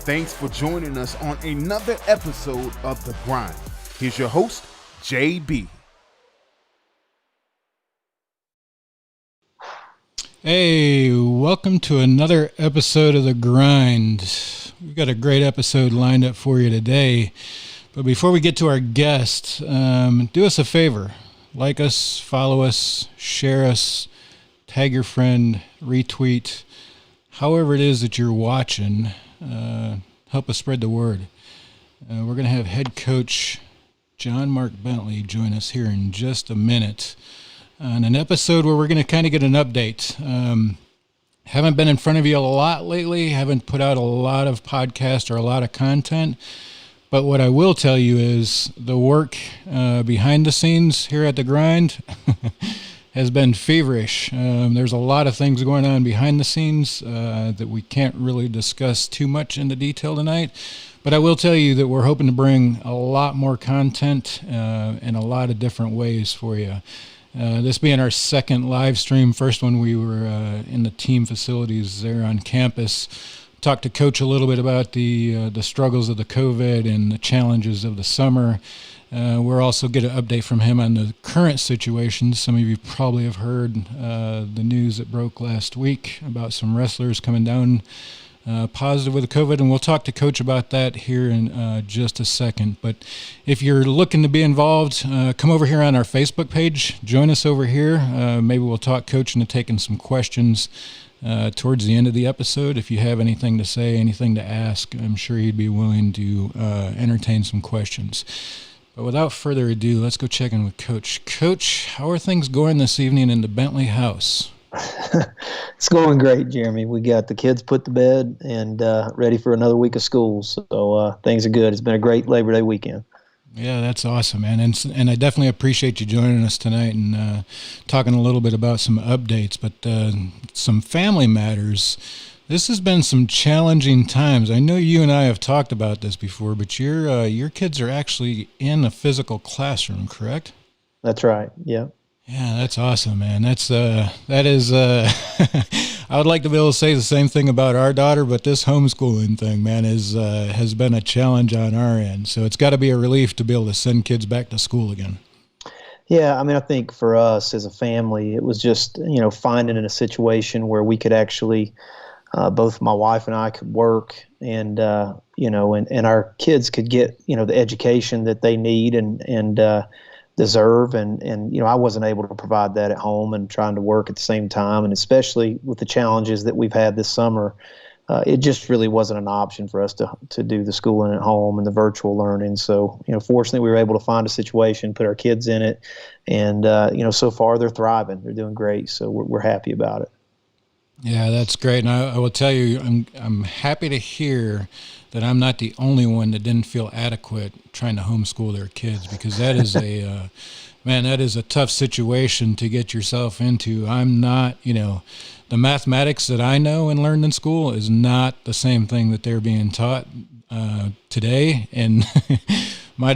Thanks for joining us on another episode of The Grind. Here's your host, JB. Hey, welcome to another episode of The Grind. We've got a great episode lined up for you today. But before we get to our guest, do us a favor. Like us, follow us, share us, tag your friend, retweet. However it is that you're watching, help us spread the word. We're going to have Head Coach JohnMark Bentley join us here in just a minute on an episode where we're going to kind of get an update. Haven't been in front of you a lot lately, haven't put out a lot of podcasts or a lot of content, but what I will tell you is the work behind the scenes here at The Grind has been feverish. There's a lot of things going on behind the scenes that we can't really discuss too much into detail tonight. But I will tell you that we're hoping to bring a lot more content in a lot of different ways for you. This being our second live stream. First one we were in the team facilities there on campus. Talked to Coach a little bit about the struggles of the COVID and the challenges of the summer. We're also get an update from him on the current situation. Some of you probably have heard the news that broke last week about some wrestlers coming down positive with the COVID, and we'll talk to Coach about that here in just a second. But if you're looking to be involved, come over here on our Facebook page. Join us over here. Maybe we'll talk Coach into taking some questions towards the end of the episode. If you have anything to say, anything to ask, I'm sure he'd be willing to entertain some questions. But without further ado, let's go check in with Coach. Coach, how are things going this evening in the Bentley house? It's going great, Jeremy. We got the kids put to bed and ready for another week of school. So things are good. It's been a great Labor Day weekend. Yeah, that's awesome, man. And I definitely appreciate you joining us tonight and talking a little bit about some updates, but some family matters. This has been some challenging times. I know you and I have talked about this before, but your kids are actually in a physical classroom, correct? That's right. Yeah. Yeah, that's awesome, man. That is. I would like to be able to say the same thing about our daughter, but this homeschooling thing, man, has been a challenge on our end. So it's got to be a relief to be able to send kids back to school again. Yeah, I mean, I think for us as a family, it was just finding in a situation where we could actually. Both my wife and I could work, and our kids could get the education that they need and deserve, and I wasn't able to provide that at home, and trying to work at the same time, and especially with the challenges that we've had this summer, it just really wasn't an option for us to do the schooling at home and the virtual learning. So fortunately, we were able to find a situation, put our kids in it, and so far they're thriving, they're doing great, so we're happy about it. Yeah, that's great. And I will tell you, I'm happy to hear that I'm not the only one that didn't feel adequate trying to homeschool their kids, because that is that is a tough situation to get yourself into. I'm not, the mathematics that I know and learned in school is not the same thing that they're being taught today. And our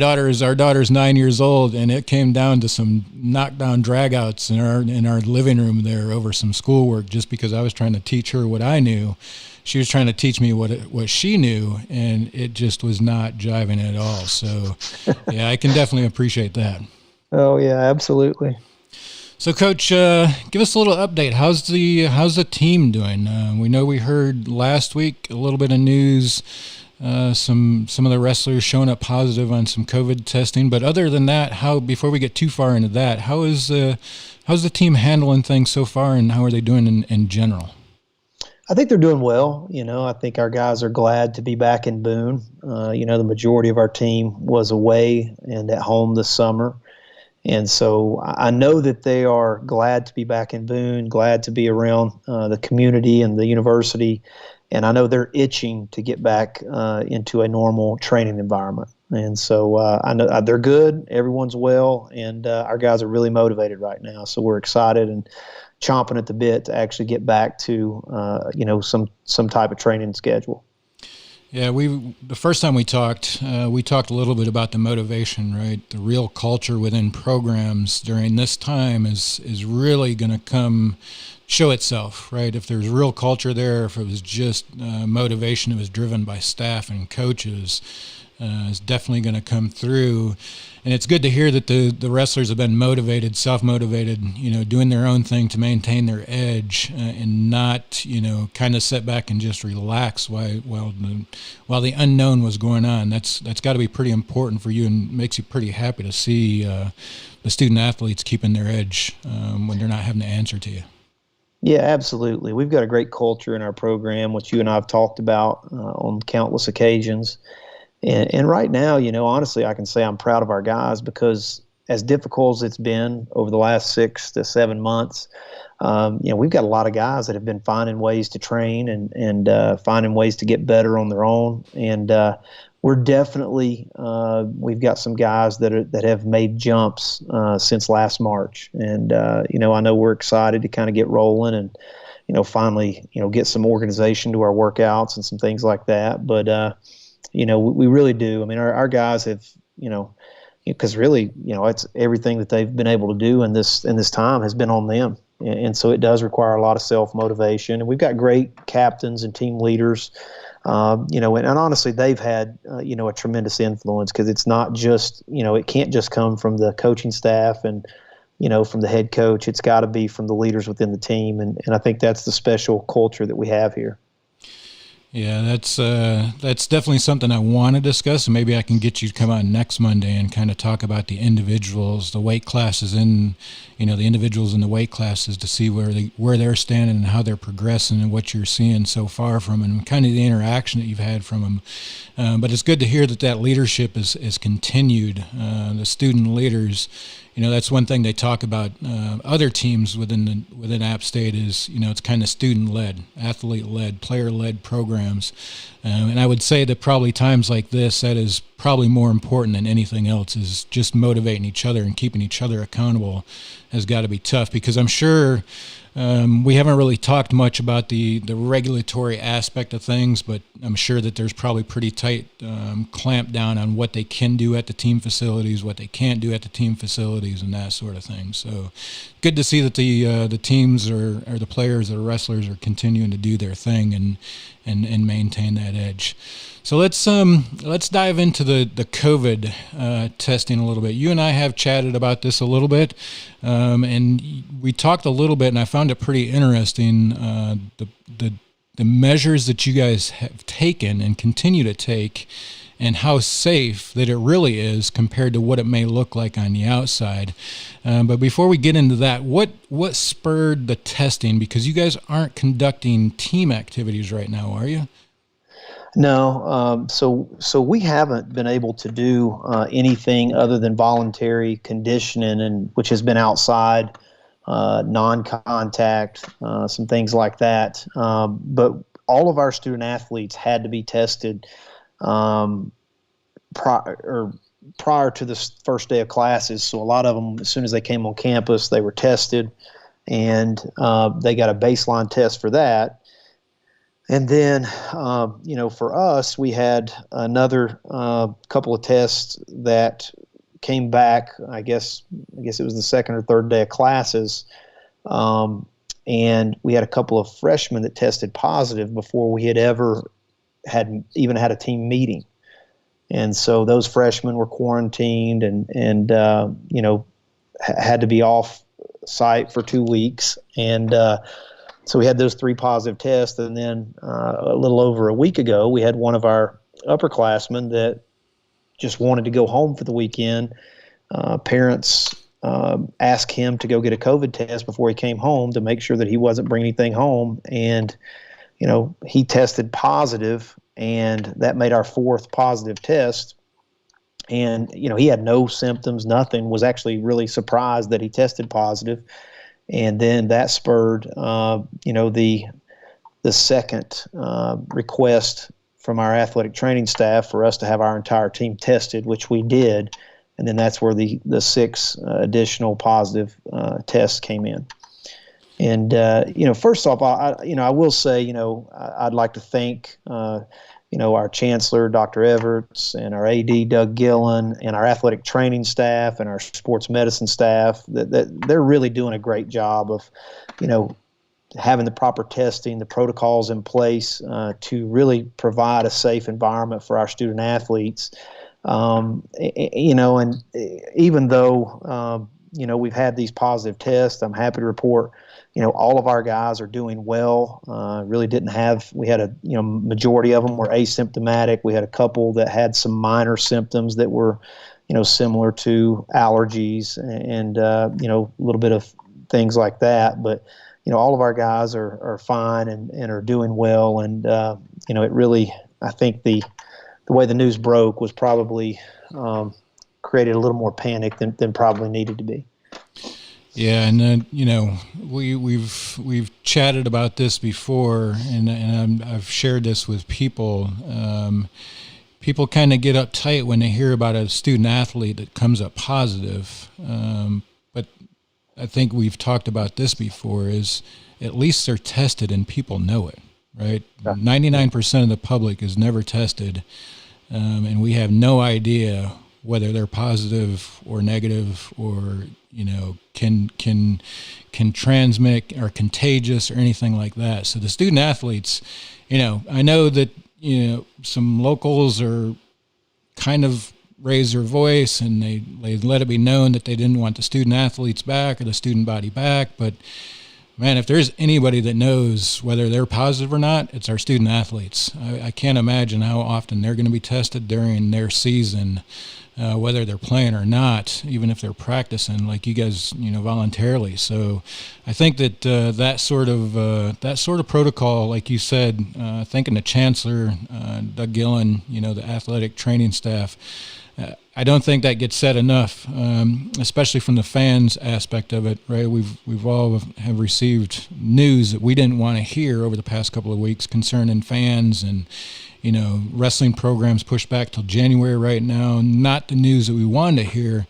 daughter's 9 years old, and it came down to some knockdown dragouts in our living room there over some schoolwork, just because I was trying to teach her what I knew. She was trying to teach me what she knew, and it just was not jiving at all. So, yeah, I can definitely appreciate that. Oh yeah, absolutely. So, Coach, give us a little update. How's the team doing? We know we heard last week a little bit of news. Some of the wrestlers showing up positive on some COVID testing, but other than that, before we get too far into that, how's the team handling things so far, and how are they doing in general? I think they're doing well. I think our guys are glad to be back in Boone. The majority of our team was away and at home this summer. And so I know that they are glad to be back in Boone, glad to be around the community and the university. And I know they're itching to get back into a normal training environment. And so I know they're good. Everyone's well. And our guys are really motivated right now. So we're excited and chomping at the bit to actually get back to, some type of training schedule. Yeah, the first time we talked a little bit about the motivation, right? The real culture within programs during this time is really going to show itself, right? If there's real culture there, if it was just motivation, it was driven by staff and coaches, is definitely going to come through. And it's good to hear that the wrestlers have been motivated, self-motivated, doing their own thing to maintain their edge and not, kind of sit back and just relax while the unknown was going on. That's got to be pretty important for you and makes you pretty happy to see the student athletes keeping their edge when they're not having to answer to you. Yeah, absolutely. We've got a great culture in our program, which you and I have talked about on countless occasions. And right now, honestly, I can say I'm proud of our guys because as difficult as it's been over the last 6 to 7 months, we've got a lot of guys that have been finding ways to train and finding ways to get better on their own. And we're definitely we've got some guys that have made jumps since last March. And, I know we're excited to kind of get rolling and, finally, get some organization to our workouts and some things like that. But, we really do. I mean, our guys have, because really, it's everything that they've been able to do in this time has been on them. And so it does require a lot of self-motivation. And we've got great captains and team leaders, and honestly, they've had, a tremendous influence because it's not just, it can't just come from the coaching staff and, from the head coach. It's got to be from the leaders within the team. And I think that's the special culture that we have here. Yeah, that's definitely something I want to discuss, and maybe I can get you to come on next Monday and kind of talk about the individuals, the weight classes, the individuals in the weight classes to see where they're standing and how they're progressing and what you're seeing so far from them, and kind of the interaction that you've had from them. But it's good to hear that leadership is continued. The student leaders. That's one thing they talk about. Other teams within App State is, it's kind of student-led, athlete-led, player-led programs. And I would say that probably times like this, that is probably more important than anything else, is just motivating each other and keeping each other accountable has got to be tough, because I'm sure we haven't really talked much about the regulatory aspect of things, but I'm sure that there's probably pretty tight clamp down on what they can do at the team facilities, what they can't do at the team facilities, and that sort of thing. So good to see that the teams or the players or the wrestlers are continuing to do their thing and maintain that edge. So let's dive into the COVID testing a little bit. You and I have chatted about this a little bit, and we talked a little bit, and I found it pretty interesting, the measures that you guys have taken and continue to take, and how safe that it really is compared to what it may look like on the outside. But before we get into that, what spurred the testing? Because you guys aren't conducting team activities right now, are you? No, so we haven't been able to do anything other than voluntary conditioning, and which has been outside, non-contact, some things like that. But all of our student athletes had to be tested prior to the first day of classes. So a lot of them, as soon as they came on campus, they were tested, and they got a baseline test for that. And then, for us, we had another couple of tests that came back. I guess it was the second or third day of classes, and we had a couple of freshmen that tested positive before we had ever had a team meeting. And so those freshmen were quarantined and had to be off site for 2 weeks. And so we had those 3 positive tests, and then a little over a week ago, we had one of our upperclassmen that just wanted to go home for the weekend. Parents asked him to go get a COVID test before he came home to make sure that he wasn't bringing anything home, and he tested positive, and that made our 4th positive test. And he had no symptoms, nothing. Was actually really surprised that he tested positive. And then that spurred, the second request from our athletic training staff for us to have our entire team tested, which we did. And then that's where the 6 additional positive tests came in. And first off, I will say, I'd like to thank our chancellor, Dr. Everts, and our AD, Doug Gillen, and our athletic training staff and our sports medicine staff, that they're really doing a great job of, having the proper testing, the protocols in place to really provide a safe environment for our student athletes. And even though, we've had these positive tests, I'm happy to report, all of our guys are doing well. We had a, majority of them were asymptomatic. We had a couple that had some minor symptoms that were, similar to allergies and, a little bit of things like that. But, all of our guys are fine and are doing well. And, it really, I think the way the news broke was probably created a little more panic than probably needed to be. Yeah, and then we've chatted about this before, and I've shared this with people. People kind of get uptight when they hear about a student athlete that comes up positive, but I think we've talked about this before. Is at least they're tested and people know it, right? 99% of the public is never tested, and we have no idea whether they're positive or negative or can transmit or contagious or anything like that. So the student athletes, I know that some locals are kind of raise their voice and they let it be known that they didn't want the student athletes back or the student body back. But man, if there's anybody that knows whether they're positive or not, it's our student athletes. I can't imagine how often they're going to be tested during their season, whether they're playing or not, even if they're practicing like you guys, voluntarily. So I think that that sort of protocol, like you said, thinking the chancellor, Doug Gillen, the athletic training staff, I don't think that gets said enough, especially from the fans aspect of it, right? We've all have received news that we didn't want to hear over the past couple of weeks concerning fans and, wrestling programs pushed back till January right now. Not the news that we wanted to hear,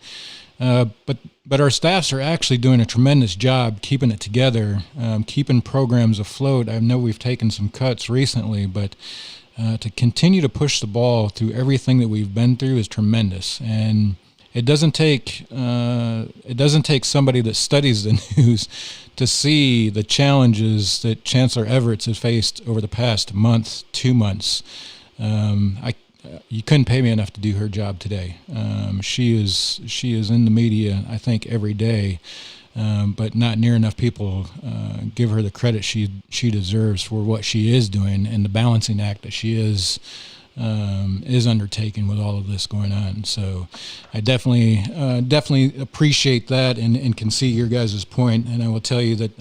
but our staffs are actually doing a tremendous job keeping it together, keeping programs afloat. I know we've taken some cuts recently, but to continue to push the ball through everything that we've been through is tremendous. And it doesn't take somebody that studies the news to see the challenges that Chancellor Everts has faced over the past month, 2 months. You couldn't pay me enough to do her job today. She is in the media, I think, every day. But not near enough people give her the credit she deserves for what she is doing and the balancing act that she is undertaking with all of this going on. So I definitely appreciate that and can see your guys' point. And I will tell you that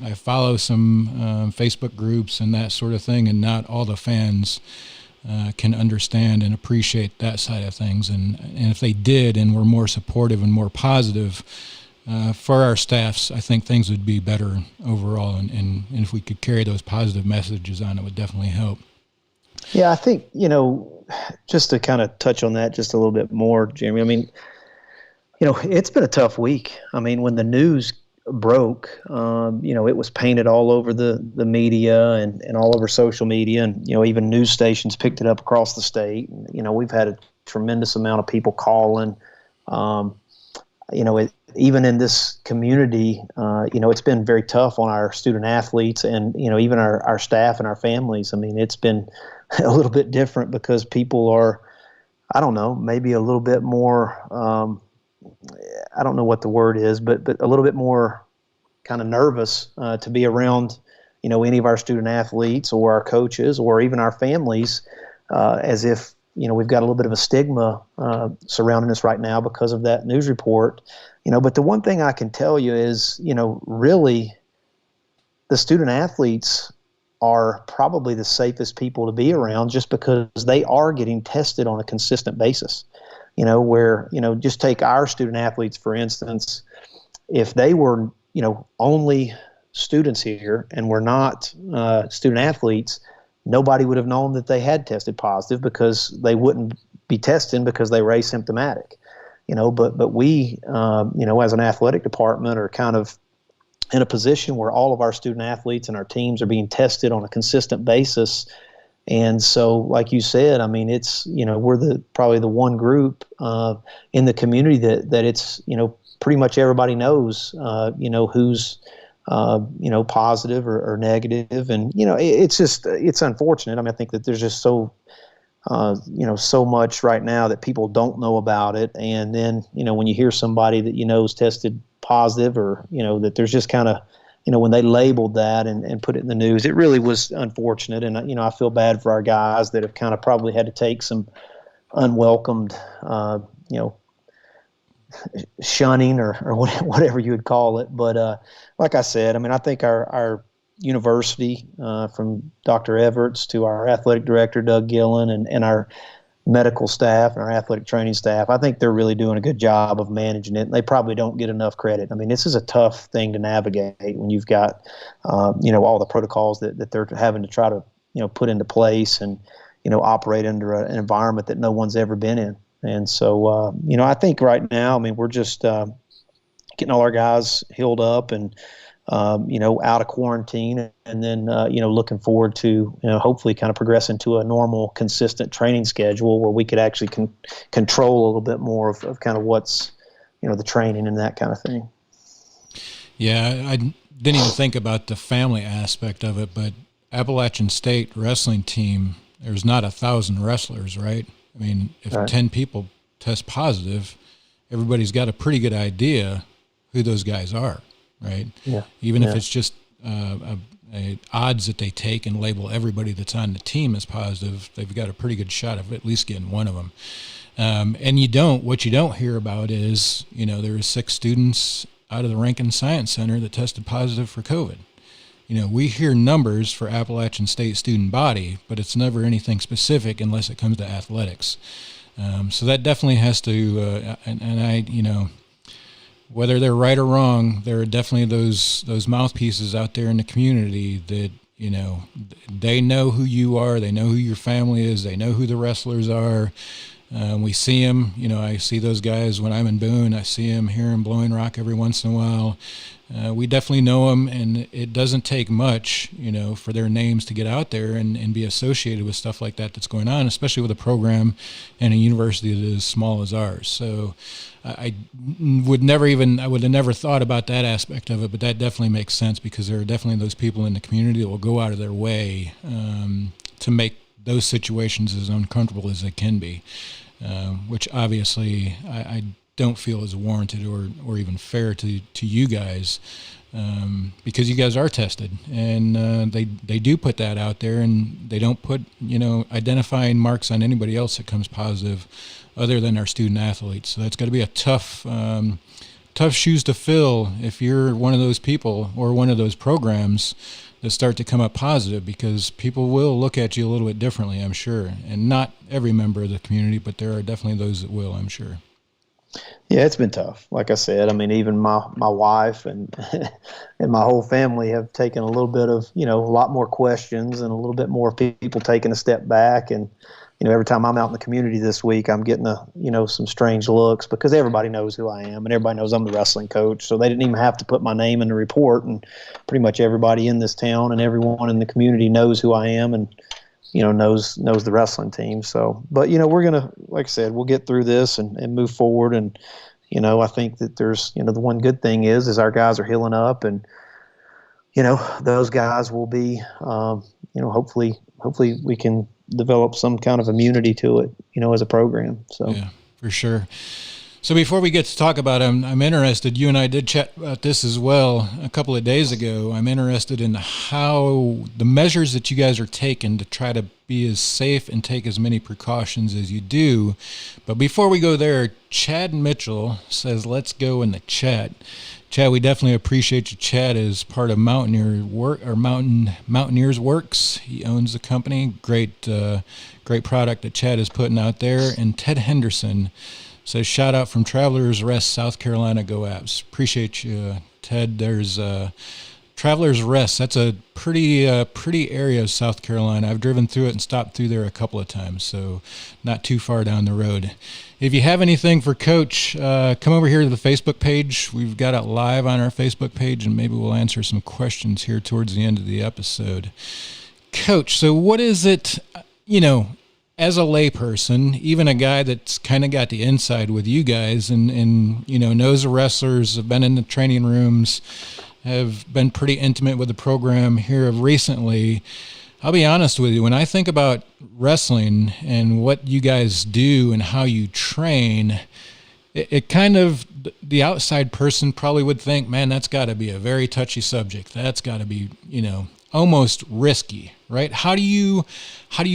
I follow some Facebook groups and that sort of thing, and not all the fans can understand and appreciate that side of things. And if they did and were more supportive and more positive, for our staffs, I think things would be better overall, and if we could carry those positive messages on, it would definitely help. Yeah, I think, just to kind of touch on that just a little bit more, Jeremy, I mean, it's been a tough week. I mean, when the news broke, it was painted all over the media and all over social media, and, even news stations picked it up across the state. And, we've had a tremendous amount of people calling, even in this community, it's been very tough on our student athletes and, even our staff and our families. I mean, it's been a little bit different because people are, I don't know, maybe a little bit more, I don't know what the word is, but a little bit more kind of nervous to be around, any of our student athletes or our coaches or even our families, as if, we've got a little bit of a stigma surrounding us right now because of that news report. But the one thing I can tell you is, really the student athletes are probably the safest people to be around just because they are getting tested on a consistent basis. Where, just take our student athletes, for instance, if they were, only students here and were not student athletes, nobody would have known that they had tested positive because they wouldn't be testing because they were asymptomatic. But we, as an athletic department are kind of in a position where all of our student athletes and our teams are being tested on a consistent basis, And so, like you said, I mean, it's, we're probably the one group in the community that it's, pretty much everybody knows, who's, positive or negative. And, it's unfortunate. I mean, I think that there's just so much right now that people don't know about it. And then, when you hear somebody that is tested positive, or, that there's just kind of, when they labeled that and put it in the news, it really was unfortunate. And, I feel bad for our guys that have kind of probably had to take some unwelcomed, shunning or whatever you would call it. But like I said, I mean, I think our university, from Dr. Everts to our athletic director, Doug Gillen, and our medical staff and our athletic training staff, I think they're really doing a good job of managing it. They probably don't get enough credit. I mean, this is a tough thing to navigate when you've got, all the protocols that they're having to try to, put into place and, operate under an environment that no one's ever been in. And so, I think right now, I mean, we're just getting all our guys healed up and, out of quarantine, and then, looking forward to, hopefully kind of progressing to a normal, consistent training schedule where we could actually control a little bit more of kind of what's, the training and that kind of thing. Yeah, I didn't even think about the family aspect of it, but Appalachian State wrestling team, there's not 1,000 wrestlers, right? I mean, if Right. 10 people test positive, everybody's got a pretty good idea who those guys are. Right. Yeah. Even Yeah. if it's just odds that they take and label everybody that's on the team as positive, they've got a pretty good shot of at least getting one of them. And what you don't hear about is, there were 6 students out of the Rankin Science Center that tested positive for COVID. We hear numbers for Appalachian State student body, but it's never anything specific unless it comes to athletics. So that definitely has to, and I, whether they're right or wrong, there are definitely those mouthpieces out there in the community that, they know who you are, they know who your family is, they know who the wrestlers are. We see them, I see those guys when I'm in Boone, I see them here in Blowing Rock every once in a while. We definitely know them, and it doesn't take much, for their names to get out there and be associated with stuff like that that's going on, especially with a program and a university that is as small as ours. So I would have never thought about that aspect of it, but that definitely makes sense, because there are definitely those people in the community that will go out of their way to make those situations as uncomfortable as they can be, which obviously I don't feel is warranted or even fair to you guys, because you guys are tested, and they do put that out there, and they don't put identifying marks on anybody else that comes positive other than our student athletes. So that's got to be a tough shoes to fill if you're one of those people or one of those programs that start to come up positive, because people will look at you a little bit differently, I'm sure. And not every member of the community, but there are definitely those that will, I'm sure. Yeah, it's been tough. Like I said, I mean, even my wife and and my whole family have taken a little bit of, a lot more questions and a little bit more people taking a step back. And, every time I'm out in the community this week, I'm getting some strange looks, because everybody knows who I am and everybody knows I'm the wrestling coach. So they didn't even have to put my name in the report, and pretty much everybody in this town and everyone in the community knows who I am and, knows the wrestling team. So, but, we're going to, like I said, we'll get through this and move forward. And, I think that there's, the one good thing is our guys are healing up, and, those guys will be, hopefully we can develop some kind of immunity to it, as a program. So yeah, for sure. So before we get to talk about it, I'm interested, you and I did chat about this as well a couple of days ago. I'm interested in how the measures that you guys are taking to try to be as safe and take as many precautions as you do. But before we go there, Chad Mitchell says, let's go in the chat. Chad, we definitely appreciate you. Chad is part of Mountaineers Works. He owns the company. Great product that Chad is putting out there. And Ted Henderson says, shout out from Travelers Rest, South Carolina. Go Avs. Appreciate you, Ted. There's Travelers Rest. That's a pretty area of South Carolina. I've driven through it and stopped through there a couple of times, so not too far down the road. If you have anything for Coach, come over here to the Facebook page. We've got it live on our Facebook page, and maybe we'll answer some questions here towards the end of the episode. Coach, so what is it, as a layperson, even a guy that's kind of got the inside with you guys and knows the wrestlers, have been in the training rooms, have been pretty intimate with the program here of recently. I'll be honest with you, when I think about wrestling and what you guys do and how you train, it kind of, the outside person probably would think, man, that's got to be a very touchy subject. That's got to be, almost risky, right? How do you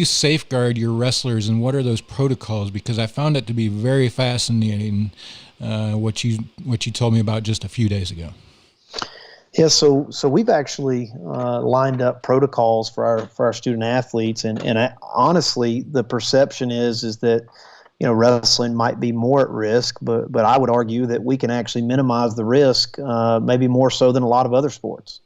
safeguard your wrestlers, and what are those protocols? Because I found it to be very fascinating, what you told me about just a few days ago. Yeah, so we've actually lined up protocols for our student athletes, and honestly, the perception is that wrestling might be more at risk, but I would argue that we can actually minimize the risk, maybe more so than a lot of other sports.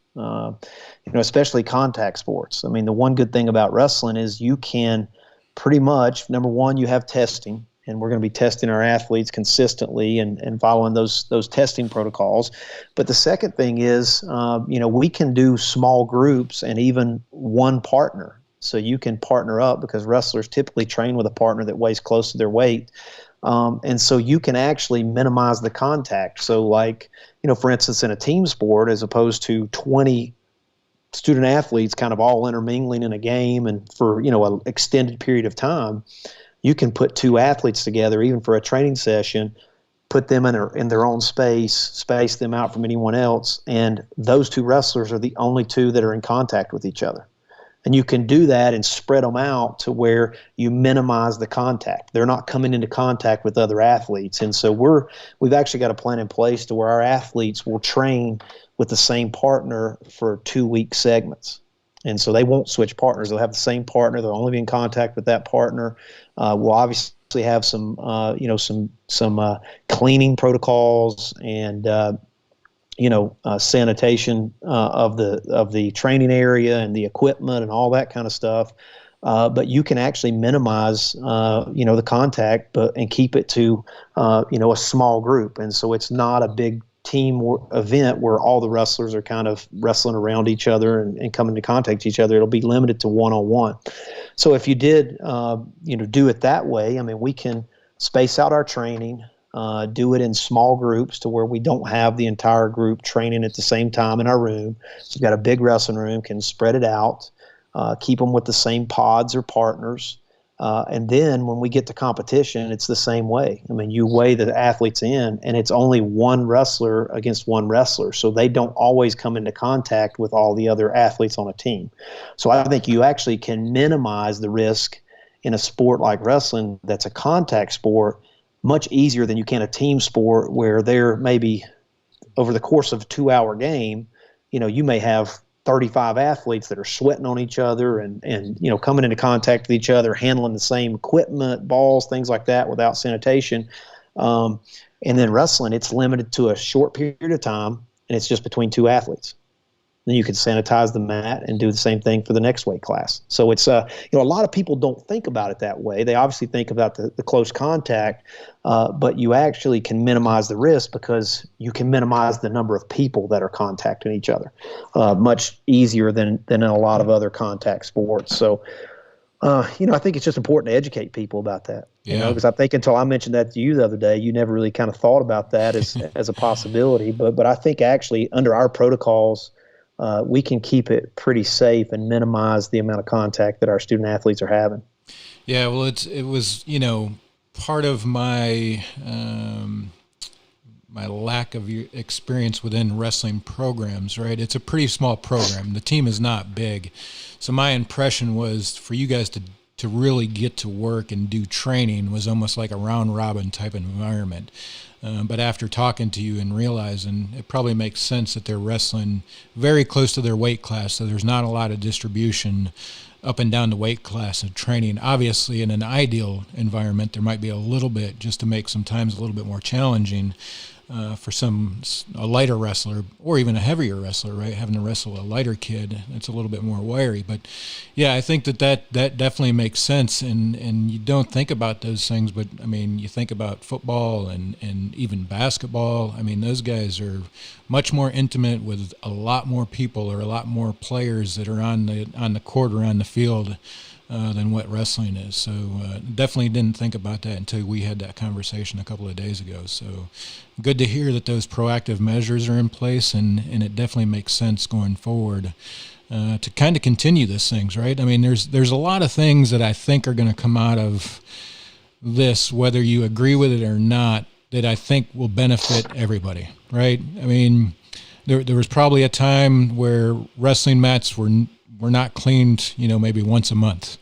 Especially contact sports. I mean, the one good thing about wrestling is you can pretty much, number one, you have testing, and we're going to be testing our athletes consistently and following those testing protocols. But the second thing is, we can do small groups and even one partner. So you can partner up, because wrestlers typically train with a partner that weighs close to their weight. And so you can actually minimize the contact. So like, for instance, in a team sport, as opposed to 20 student athletes kind of all intermingling in a game and for, an extended period of time, you can put two athletes together, even for a training session, put them in their own space them out from anyone else, and those two wrestlers are the only two that are in contact with each other. And you can do that and spread them out to where you minimize the contact. They're not coming into contact with other athletes. And so we've actually got a plan in place to where our athletes will train with the same partner for 2-week segments. And so they won't switch partners. They'll have the same partner. They'll only be in contact with that partner. We'll obviously have some cleaning protocols and sanitation of the training area and the equipment and all that kind of stuff. But you can actually minimize, the contact, and keep it to, a small group. And so it's not a big team event where all the wrestlers are kind of wrestling around each other and coming into contact with each other. It'll be limited to one-on-one. So if you did, do it that way, I mean, we can space out our training, do it in small groups to where we don't have the entire group training at the same time in our room. We've got a big wrestling room, can spread it out, keep them with the same pods or partners. And then when we get to competition, it's the same way. I mean, you weigh the athletes in, and it's only one wrestler against one wrestler. So they don't always come into contact with all the other athletes on a team. So I think you actually can minimize the risk in a sport like wrestling that's a contact sport much easier than you can a team sport where there maybe over the course of a 2-hour game, you may have 35 athletes that are sweating on each other and coming into contact with each other, handling the same equipment, balls, things like that without sanitation. And then wrestling, it's limited to a short period of time, and it's just between two athletes. Then you can sanitize the mat and do the same thing for the next weight class. So it's a lot of people don't think about it that way. They obviously think about the close contact, but you actually can minimize the risk because you can minimize the number of people that are contacting each other much easier than in a lot of other contact sports. So, I think it's just important to educate people about that. Yeah. Because I think until I mentioned that to you the other day, you never really kind of thought about that as a possibility. But I think actually under our protocols, we can keep it pretty safe and minimize the amount of contact that our student athletes are having. Yeah, well, it was part of my my lack of experience within wrestling programs. Right, it's a pretty small program. The team is not big, so my impression was for you guys to really get to work and do training was almost like a round robin type environment. But after talking to you and realizing it probably makes sense that they're wrestling very close to their weight class, so there's not a lot of distribution up and down the weight class and training. Obviously, in an ideal environment, there might be a little bit just to make sometimes a little bit more challenging. for a lighter wrestler or even a heavier wrestler, right? Having to wrestle a lighter kid, it's a little bit more wiry. But yeah, I think that definitely makes sense. And you don't think about those things, but I mean, you think about football and even basketball. I mean, those guys are much more intimate with a lot more people or a lot more players that are on the court or on the field than what wrestling is. So definitely didn't think about that until we had that conversation a couple of days ago. So good to hear that those proactive measures are in place, and it definitely makes sense going forward to kind of continue these things, right? I mean, there's a lot of things that I think are going to come out of this, whether you agree with it or not, that I think will benefit everybody, right? I mean, there was probably a time where wrestling mats were not cleaned, maybe once a month.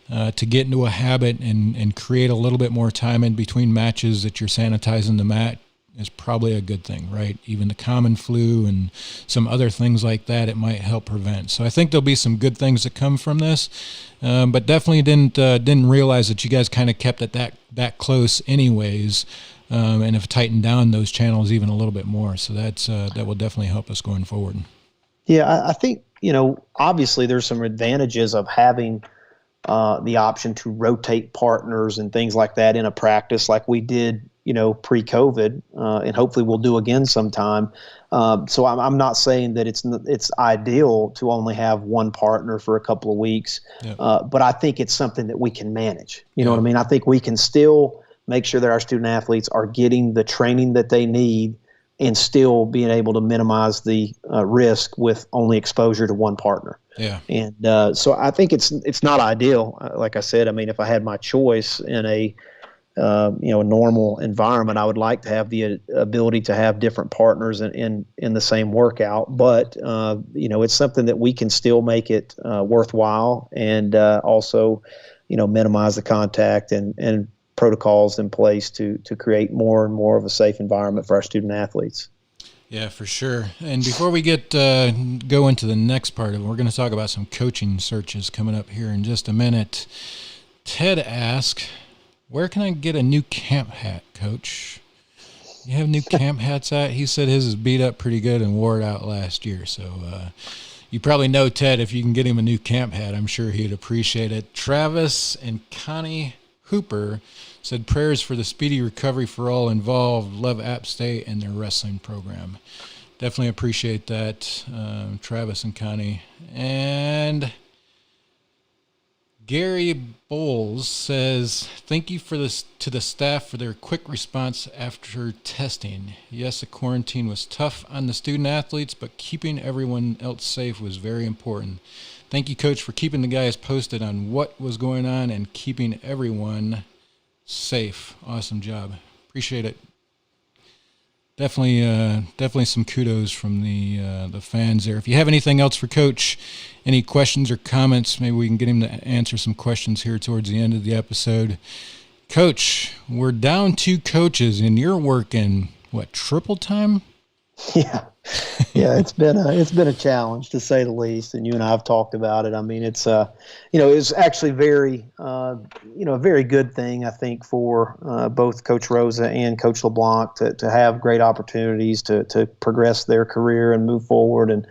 To get into a habit and create a little bit more time in between matches that you're sanitizing the mat is probably a good thing, right? Even the common flu and some other things like that, it might help prevent. So I think there'll be some good things that come from this, but definitely didn't realize that you guys kind of kept it that close anyways, and have tightened down those channels even a little bit more. So that will definitely help us going forward. Yeah, I think, obviously there's some advantages of having the option to rotate partners and things like that in a practice like we did, pre-COVID, and hopefully we'll do again sometime. So I'm not saying that it's ideal to only have one partner for a couple of weeks, yeah. But I think it's something that we can manage. You know what I mean? I think we can still make sure that our student athletes are getting the training that they need and still being able to minimize the risk with only exposure to one partner. Yeah. And so I think it's not ideal. Like I said, I mean, if I had my choice in a normal environment, I would like to have the ability to have different partners in the same workout. But it's something that we can still make it worthwhile, and also minimize the contact and protocols in place to create more and more of a safe environment for our student athletes. Yeah, for sure. And before we go into the next part of it, we're going to talk about some coaching searches coming up here in just a minute. Ted asked, where can I get a new camp hat, Coach? You have new camp hats at? He said his is beat up pretty good and wore it out last year. So you probably know Ted. If you can get him a new camp hat, I'm sure he'd appreciate it. Travis and Connie Hooper said prayers for the speedy recovery for all involved. Love App State and their wrestling program. Definitely appreciate that, Travis and Connie. And Gary Bowles says, thank you to the staff for their quick response after testing. Yes, the quarantine was tough on the student athletes, but keeping everyone else safe was very important. Thank you, Coach, for keeping the guys posted on what was going on and keeping everyone safe. Awesome job. Appreciate it. Definitely some kudos from the fans there. If you have anything else for Coach, any questions or comments, maybe we can get him to answer some questions here towards the end of the episode. Coach, we're down 2 coaches, and you're working, triple time? Yeah. It's been a challenge, to say the least, and you and I have talked about it. I mean, it's it's actually very a very good thing, I think, for both Coach Rosa and Coach LeBlanc to have great opportunities to progress their career and move forward. And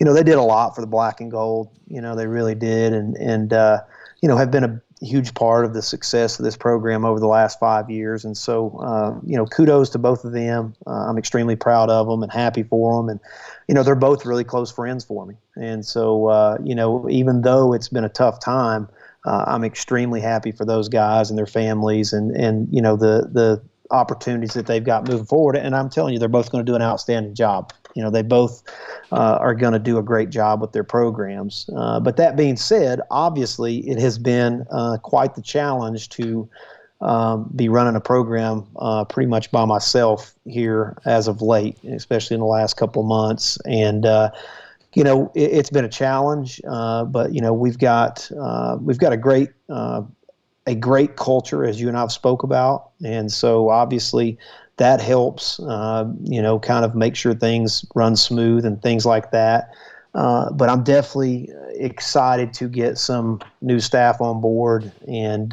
they did a lot for the Black and Gold. They really did, and have been a huge part of the success of this program over the last 5 years. And so, kudos to both of them. I'm extremely proud of them and happy for them. And, they're both really close friends for me. And so, even though it's been a tough time, I'm extremely happy for those guys and their families and the opportunities that they've got moving forward. And I'm telling you, they're both going to do an outstanding job. They both are going to do a great job with their programs. But that being said, obviously it has been quite the challenge to be running a program pretty much by myself here as of late, especially in the last couple of months. And it's been a challenge, but we've got a great culture, as you and I have spoke about, and so obviously that helps, kind of make sure things run smooth and things like that. But I'm definitely excited to get some new staff on board, and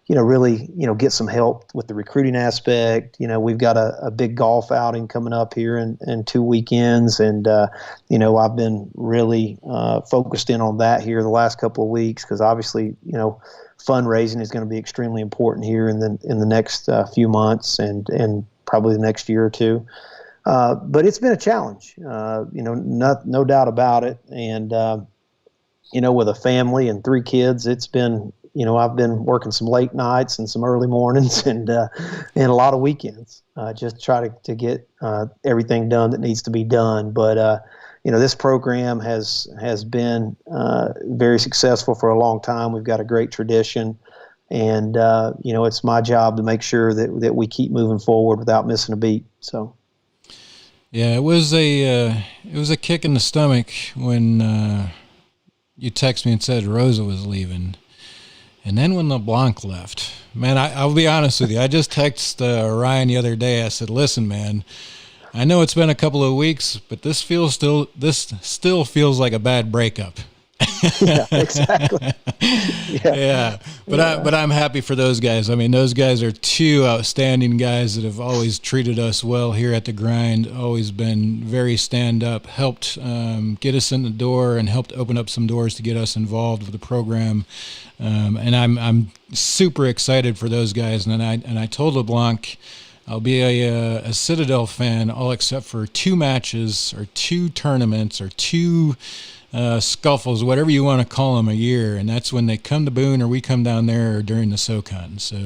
really, get some help with the recruiting aspect. We've got a big golf outing coming up here in 2 weekends. And, I've been really focused in on that here the last couple of weeks because obviously, fundraising is going to be extremely important here in the next few months and probably the next year or two. But it's been a challenge, no doubt about it. And, with a family and 3 kids, it's been, I've been working some late nights and some early mornings and a lot of weekends, just try to get everything done that needs to be done. But, this program has been very successful for a long time. We've got a great tradition. And, it's my job to make sure that we keep moving forward without missing a beat. So. Yeah, it was a kick in the stomach when you text me and said Rosa was leaving. And then when LeBlanc left, man, I'll be honest with you. I just texted Ryan the other day. I said, listen, man, I know it's been a couple of weeks, but this still feels like a bad breakup. Yeah, exactly. Yeah. But I'm happy for those guys. I mean, those guys are 2 outstanding guys that have always treated us well here at the Grind, always been very stand up, helped get us in the door and helped open up some doors to get us involved with the program. And I'm super excited for those guys. And I told LeBlanc I'll be a Citadel fan all except for 2 matches or 2 tournaments or 2 scuffles, whatever you want to call them, a year, and that's when they come to Boone or we come down there or during the SoCon. So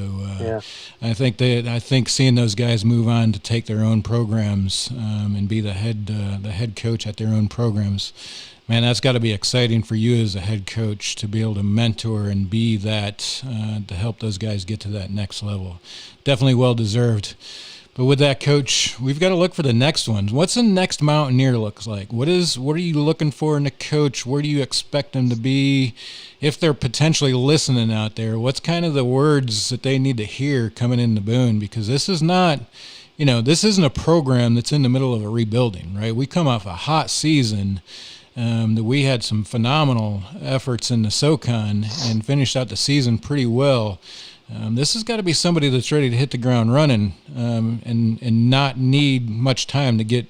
I think seeing those guys move on to take their own programs and be the head coach at their own programs, man, that's got to be exciting for you as a head coach to be able to mentor and be that to help those guys get to that next level. Definitely well deserved. But with that, Coach, we've got to look for the next ones. What's the next Mountaineer looks like? What are you looking for in a coach? Where do you expect them to be? If they're potentially listening out there, what's kind of the words that they need to hear coming into Boone? Because this is not, this isn't a program that's in the middle of a rebuilding, right? We come off a hot season that we had some phenomenal efforts in the SoCon and finished out the season pretty well. This has got to be somebody that's ready to hit the ground running and not need much time to get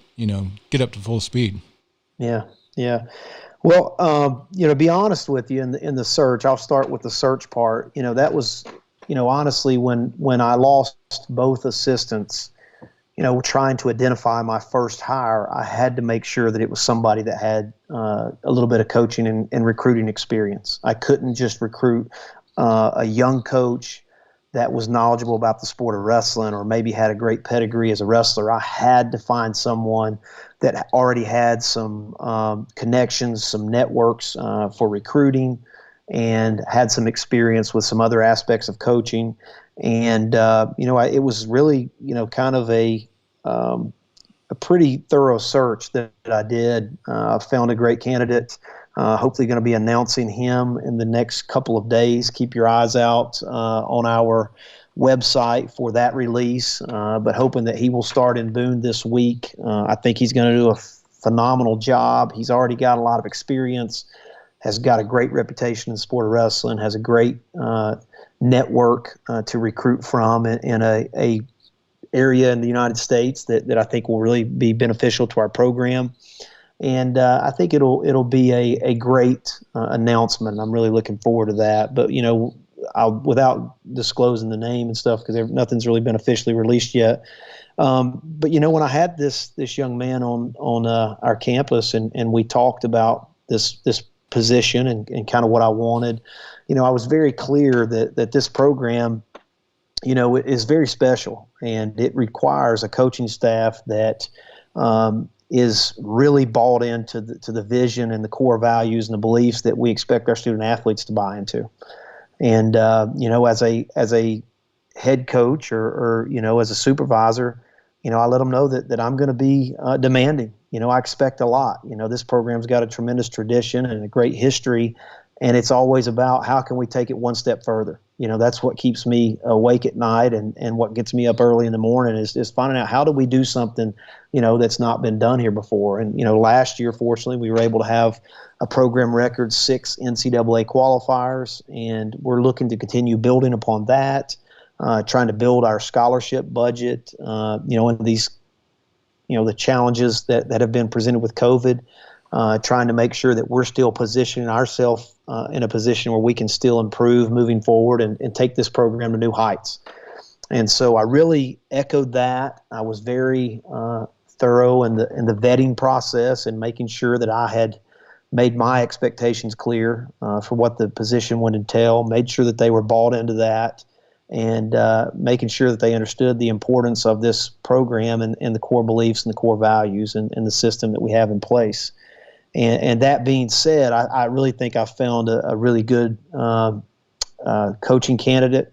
up to full speed. Yeah. Well, to be honest with you, in the search, I'll start with the search part. That was, honestly, when I lost both assistants, trying to identify my first hire, I had to make sure that it was somebody that had a little bit of coaching and recruiting experience. I couldn't just recruit a young coach that was knowledgeable about the sport of wrestling or maybe had a great pedigree as a wrestler. I had to find someone that already had some connections, some networks for recruiting, and had some experience with some other aspects of coaching. And, it was really, kind of a pretty thorough search that I did. Found a great candidate. Hopefully going to be announcing him in the next couple of days. Keep your eyes out on our website for that release, but hoping that he will start in Boone this week. I think he's going to do a phenomenal job. He's already got a lot of experience, has got a great reputation in the sport of wrestling, has a great network to recruit from in a area in the United States that I think will really be beneficial to our program. And I think it'll be a great announcement. I'm really looking forward to that. But, without disclosing the name and stuff, because nothing's really been officially released yet. But, when I had this young man on our campus and we talked about this position and kind of what I wanted, I was very clear that this program, is very special, and it requires a coaching staff that is really bought into the vision and the core values and the beliefs that we expect our student athletes to buy into. And, as a head coach or as a supervisor, I let them know that I'm going to be demanding. I expect a lot. This program's got a tremendous tradition and a great history. And it's always about how can we take it one step further. That's what keeps me awake at night, and what gets me up early in the morning is finding out how do we do something, that's not been done here before. And, last year, fortunately, we were able to have a program record 6 NCAA qualifiers, and we're looking to continue building upon that, trying to build our scholarship budget, and these, the challenges that have been presented with COVID, trying to make sure that we're still positioning ourselves in a position where we can still improve moving forward and take this program to new heights. And so I really echoed that. I was very thorough in the vetting process and making sure that I had made my expectations clear for what the position would entail, made sure that they were bought into that, and making sure that they understood the importance of this program and the core beliefs and the core values and the system that we have in place. And that being said, I really think I found a really good coaching candidate.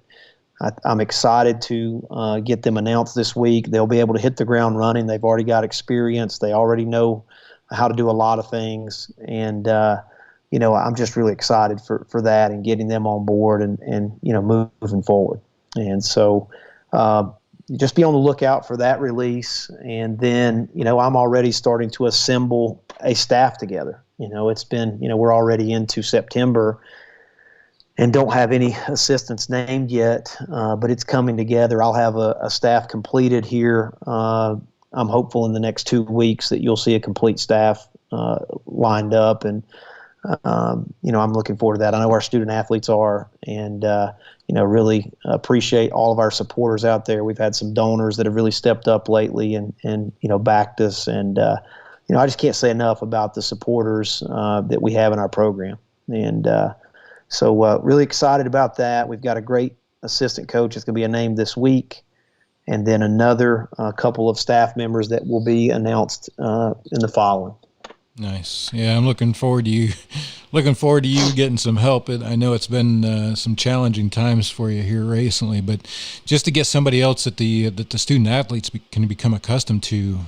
I'm excited to get them announced this week. They'll be able to hit the ground running. They've already got experience. They already know how to do a lot of things. And, I'm just really excited for that and getting them on board and moving forward. And so just be on the lookout for that release. And then, I'm already starting to assemble a staff together. It's been, we're already into September and don't have any assistants named yet, but it's coming together. I'll have a staff completed here. I'm hopeful in the next 2 weeks that you'll see a complete staff lined up. And, I'm looking forward to that. I know our student athletes are, and, really appreciate all of our supporters out there. We've had some donors that have really stepped up lately and backed us. And, I just can't say enough about the supporters that we have in our program. And so really excited about that. We've got a great assistant coach that's going to be named this week. And then another couple of staff members that will be announced in the following. Nice. Yeah, I'm looking forward to you getting some help. I know it's been some challenging times for you here recently, but just to get somebody else that the student athletes can become accustomed to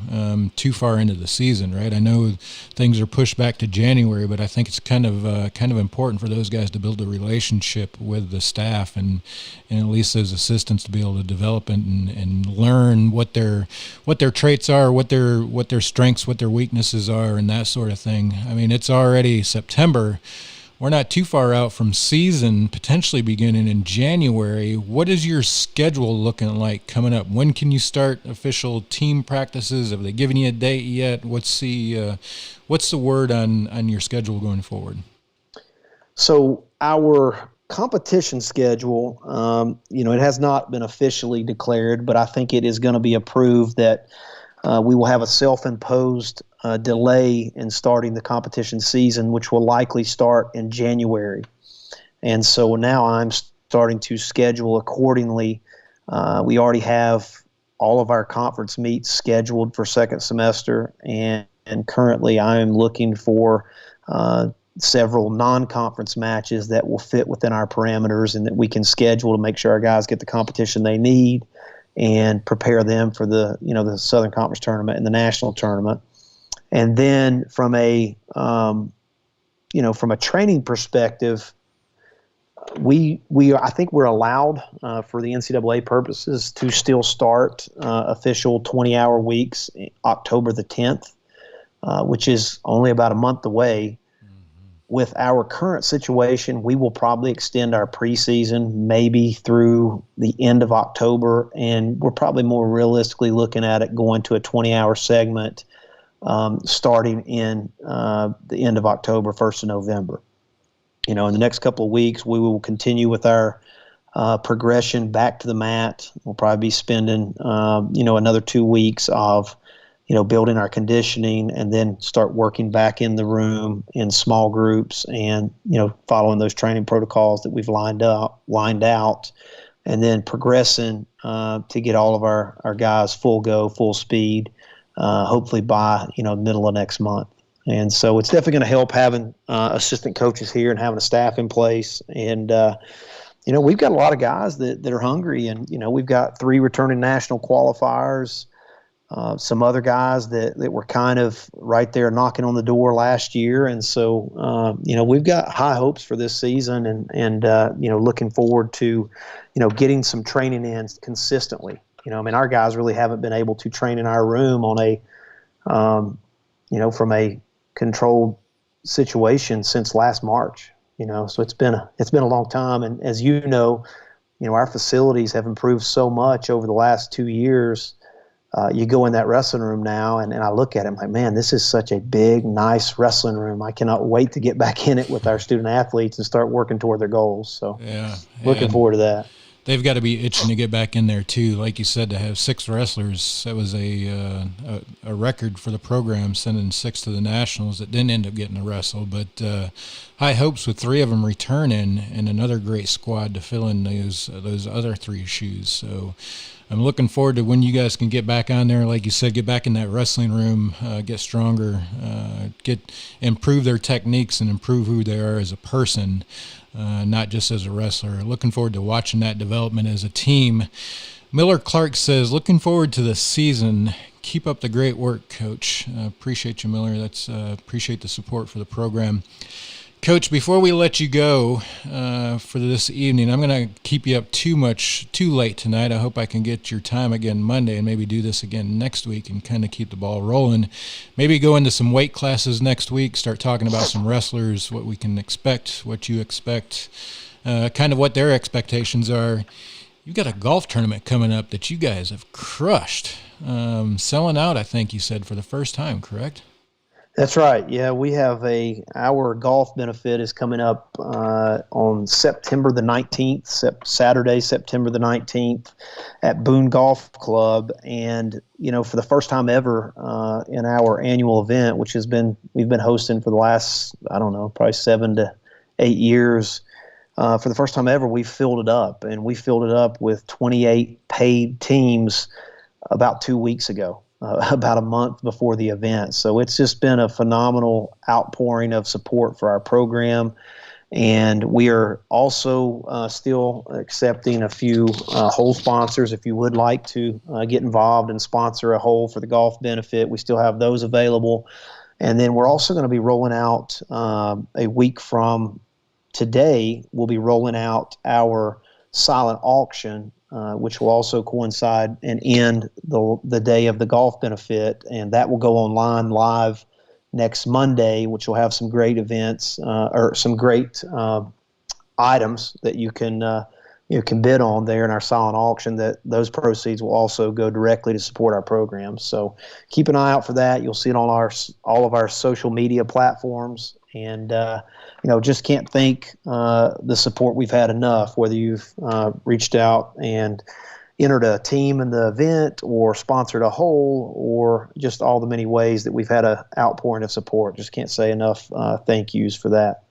too far into the season, right? I know things are pushed back to January, but I think it's kind of important for those guys to build a relationship with the staff and at least those assistants to be able to develop and learn what their traits are, what their strengths, what their weaknesses are, and that sort of thing. I mean, it's already September. We're not too far out from season potentially beginning in January. What is your schedule looking like coming up? When can you start official team practices? Have they given you a date yet? What's the word on your schedule going forward? So our competition schedule, it has not been officially declared, but I think it is going to be approved that we will have a self-imposed delay in starting the competition season, which will likely start in January. And so now I'm starting to schedule accordingly. We already have all of our conference meets scheduled for second semester, and currently I am looking for several non-conference matches that will fit within our parameters and that we can schedule to make sure our guys get the competition they need and prepare them for the Southern Conference tournament and the national tournament. And then from a training perspective, I think we're allowed for the NCAA purposes to still start official 20-hour weeks October the 10th, which is only about a month away. With our current situation, we will probably extend our preseason maybe through the end of October, and we're probably more realistically looking at it going to a 20-hour segment starting in the end of October, 1st of November. In the next couple of weeks, we will continue with our progression back to the mat. We'll probably be spending, another 2 weeks of building our conditioning, and then start working back in the room in small groups and, following those training protocols that we've lined out, and then progressing to get all of our guys full speed, hopefully by, middle of next month. And so it's definitely going to help having assistant coaches here and having a staff in place. And, we've got a lot of guys that are hungry, and, we've got 3 returning national qualifiers. some other guys that were kind of right there knocking on the door last year. And so, we've got high hopes for this season and looking forward to, getting some training in consistently. Our guys really haven't been able to train in our room on from a controlled situation since last March. So it's been a long time. And as our facilities have improved so much over the last 2 years. You go in that wrestling room now, and I look at it, I'm like, man, this is such a big, nice wrestling room. I cannot wait to get back in it with our student athletes and start working toward their goals. So looking forward to that. They've got to be itching to get back in there too. Like you said, to have 6 wrestlers, that was a record for the program, sending 6 to the nationals that didn't end up getting to wrestle. But high hopes with 3 of them returning and another great squad to fill in those other 3 shoes. So I'm looking forward to when you guys can get back on there, like you said, get back in that wrestling room, get stronger, improve their techniques and improve who they are as a person. Not just as a wrestler. Looking forward to watching that development as a team. Miller Clark says, looking forward to the season. Keep up the great work, Coach. Appreciate you, Miller. Appreciate the support for the program. Coach, before we let you go for this evening, I'm going to keep you up too late tonight. I hope I can get your time again Monday and maybe do this again next week and kind of keep the ball rolling. Maybe go into some weight classes next week, start talking about some wrestlers, what we can expect, what you expect, kind of what their expectations are. You've got a golf tournament coming up that you guys have crushed. Selling out, I think you said, for the first time, correct? That's right. Yeah, we have our golf benefit is coming up on September the 19th, Saturday, September the 19th at Boone Golf Club. And, for the first time ever in our annual event, which we've been hosting for the last, probably 7 to 8 years. For the first time ever, we filled it up, and we filled it up with 28 paid teams about 2 weeks ago. About a month before the event. So it's just been a phenomenal outpouring of support for our program. And we are also still accepting a few hole sponsors. If you would like to get involved and sponsor a hole for the golf benefit, we still have those available. And then we're also going to be rolling out a week from today, we'll be rolling out our silent auction, which will also coincide and end the day of the golf benefit, and that will go online live next Monday, which will have some great events or some great items that you can bid on there in our silent auction. That those proceeds will also go directly to support our program. So keep an eye out for that. You'll see it on all of our social media platforms, and just can't thank the support we've had enough, whether you've reached out and entered a team in the event or sponsored a hole or just all the many ways that we've had an outpouring of support. Just can't say enough thank yous for that.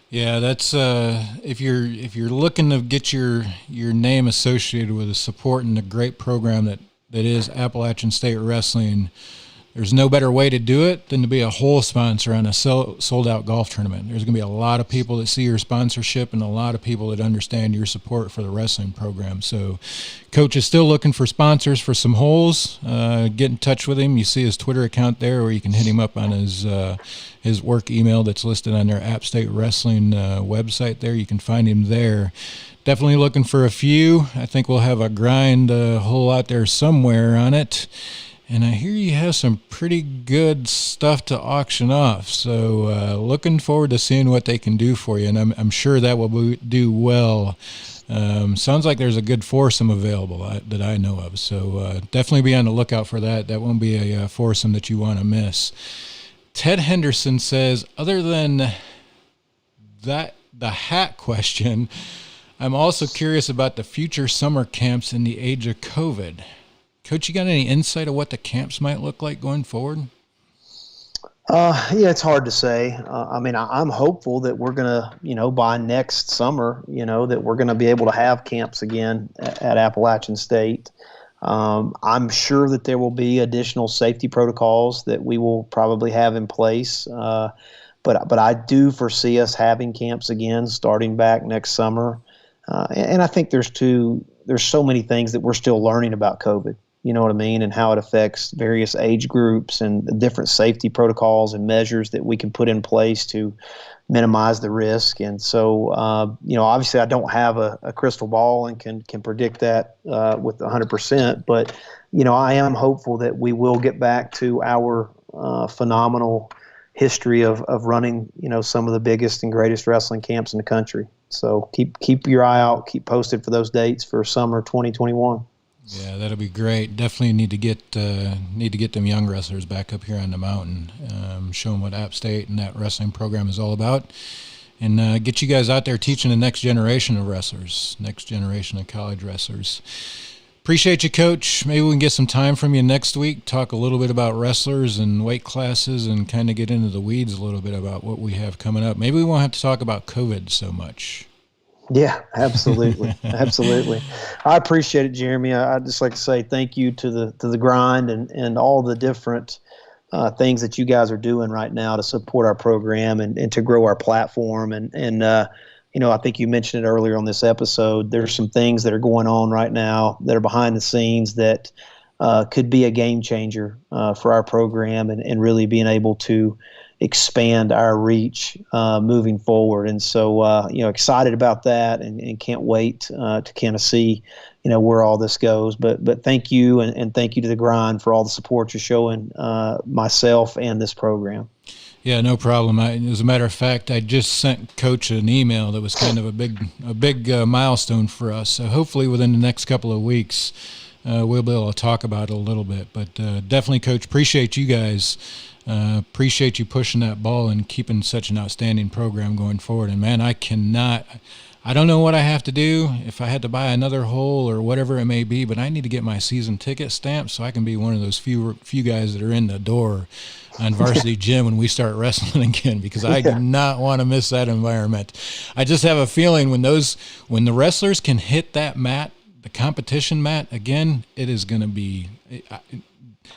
Yeah, that's if you're looking to get your name associated with the support and the great program that is Appalachian State Wrestling, there's no better way to do it than to be a whole sponsor on a sold-out golf tournament. There's going to be a lot of people that see your sponsorship and a lot of people that understand your support for the wrestling program. So Coach is still looking for sponsors for some holes. Get in touch with him. You see his Twitter account there, or you can hit him up on his work email that's listed on their App State Wrestling website there. You can find him there. Definitely looking for a few. I think we'll have a grind hole out there somewhere on it. And I hear you have some pretty good stuff to auction off. So looking forward to seeing what they can do for you. And I'm sure that will do well. Sounds like there's a good foursome available that I know of. So definitely be on the lookout for that. That won't be a foursome that you want to miss. Ted Henderson says, other than that, the hat question, I'm also curious about the future summer camps in the age of COVID. Coach, you got any insight of what the camps might look like going forward? Yeah, it's hard to say. I'm hopeful that we're going to, by next summer, that we're going to be able to have camps again at Appalachian State. I'm sure that there will be additional safety protocols that we will probably have in place. But I do foresee us having camps again starting back next summer. And I think there's so many things that we're still learning about COVID. you know what I mean, and how it affects various age groups and the different safety protocols and measures that we can put in place to minimize the risk. And so, obviously I don't have a crystal ball and can predict that with 100%, but, I am hopeful that we will get back to our phenomenal history of running, some of the biggest and greatest wrestling camps in the country. So keep your eye out, keep posted for those dates for summer 2021. Yeah, that'll be great. Definitely need to get them young wrestlers back up here on the mountain, show them what App State and that wrestling program is all about, and get you guys out there teaching the next generation of wrestlers, next generation of college wrestlers. Appreciate you, Coach. Maybe we can get some time from you next week, talk a little bit about wrestlers and weight classes and kind of get into the weeds a little bit about what we have coming up. Maybe we won't have to talk about COVID so much. Yeah, absolutely. Absolutely. I appreciate it, Jeremy. I'd just like to say thank you to the grind and all the different things that you guys are doing right now to support our program and to grow our platform. And I think you mentioned it earlier on this episode. There's some things that are going on right now that are behind the scenes that could be a game changer for our program and really being able to expand our reach moving forward. And so, excited about that and can't wait to kind of see, where all this goes. But thank you and thank you to the grind for all the support you're showing myself and this program. Yeah, no problem. As a matter of fact, I just sent Coach an email that was kind of a big milestone for us. So hopefully within the next couple of weeks, we'll be able to talk about it a little bit. But definitely, Coach, appreciate you guys. Appreciate you pushing that ball and keeping such an outstanding program going forward. And man, I don't know what I have to do, if I had to buy another hole or whatever it may be, but I need to get my season ticket stamped so I can be one of those few guys that are in the door on Varsity Gym when we start wrestling again, because I do not want to miss that environment. I just have a feeling when the wrestlers can hit that mat, the competition mat again, it is going to be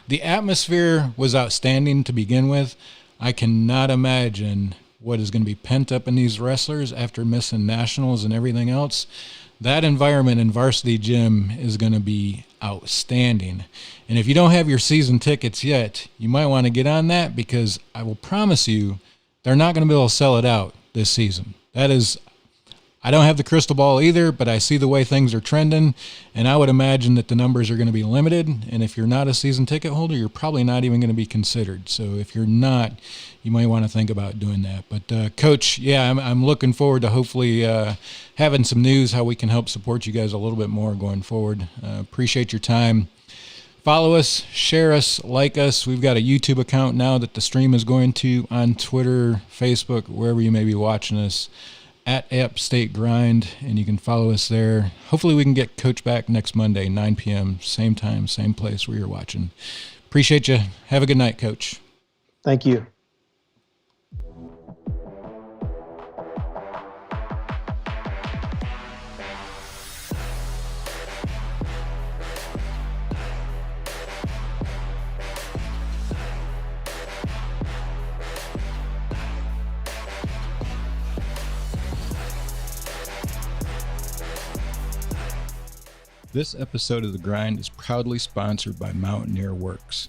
the atmosphere was outstanding to begin with. I cannot imagine what is going to be pent up in these wrestlers after missing nationals and everything else. That environment in Varsity Gym is going to be outstanding. And if you don't have your season tickets yet, you might want to get on that, because I will promise you they're not going to be able to sell it out this season. I don't have the crystal ball either, but I see the way things are trending, and I would imagine that the numbers are going to be limited. And if you're not a season ticket holder, you're probably not even going to be considered. So if you're not, you might want to think about doing that. But Coach, yeah, I'm looking forward to hopefully having some news how we can help support you guys a little bit more going forward. Appreciate your time. Follow us, share us, like us. We've got a YouTube account now that the stream is going to, on Twitter, Facebook, wherever you may be watching us, at App State Grind, and you can follow us there. Hopefully we can get Coach back next Monday, 9 p.m., same time, same place where you're watching. Appreciate you. Have a good night, Coach. Thank you. This episode of The Grind is proudly sponsored by Mountaineer Works.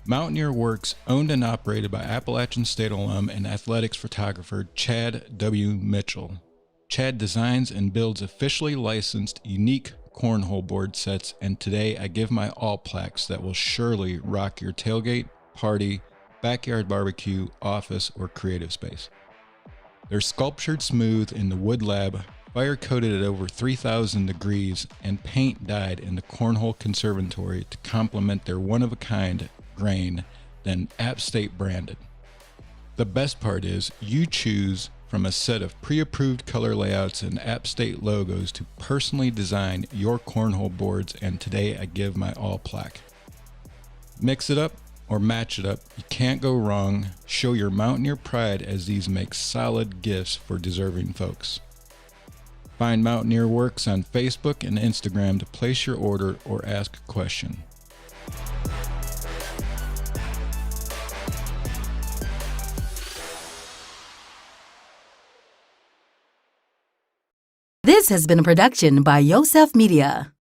Mountaineer Works, owned and operated by Appalachian State alum and athletics photographer Chad W. Mitchell. Chad designs and builds officially licensed, unique cornhole board sets, and today I give my all plaques that will surely rock your tailgate, party, backyard barbecue, office, or creative space. They're sculptured smooth in the wood lab, fire coated at over 3,000 degrees, and paint dyed in the Cornhole Conservatory to complement their one-of-a-kind grain, then App State branded. The best part is you choose from a set of pre-approved color layouts and App State logos to personally design your cornhole boards, and today I give my all plaque. Mix it up or match it up, you can't go wrong. Show your Mountaineer pride as these make solid gifts for deserving folks. Find Mountaineer Works on Facebook and Instagram to place your order or ask a question. This has been a production by Yosef Media.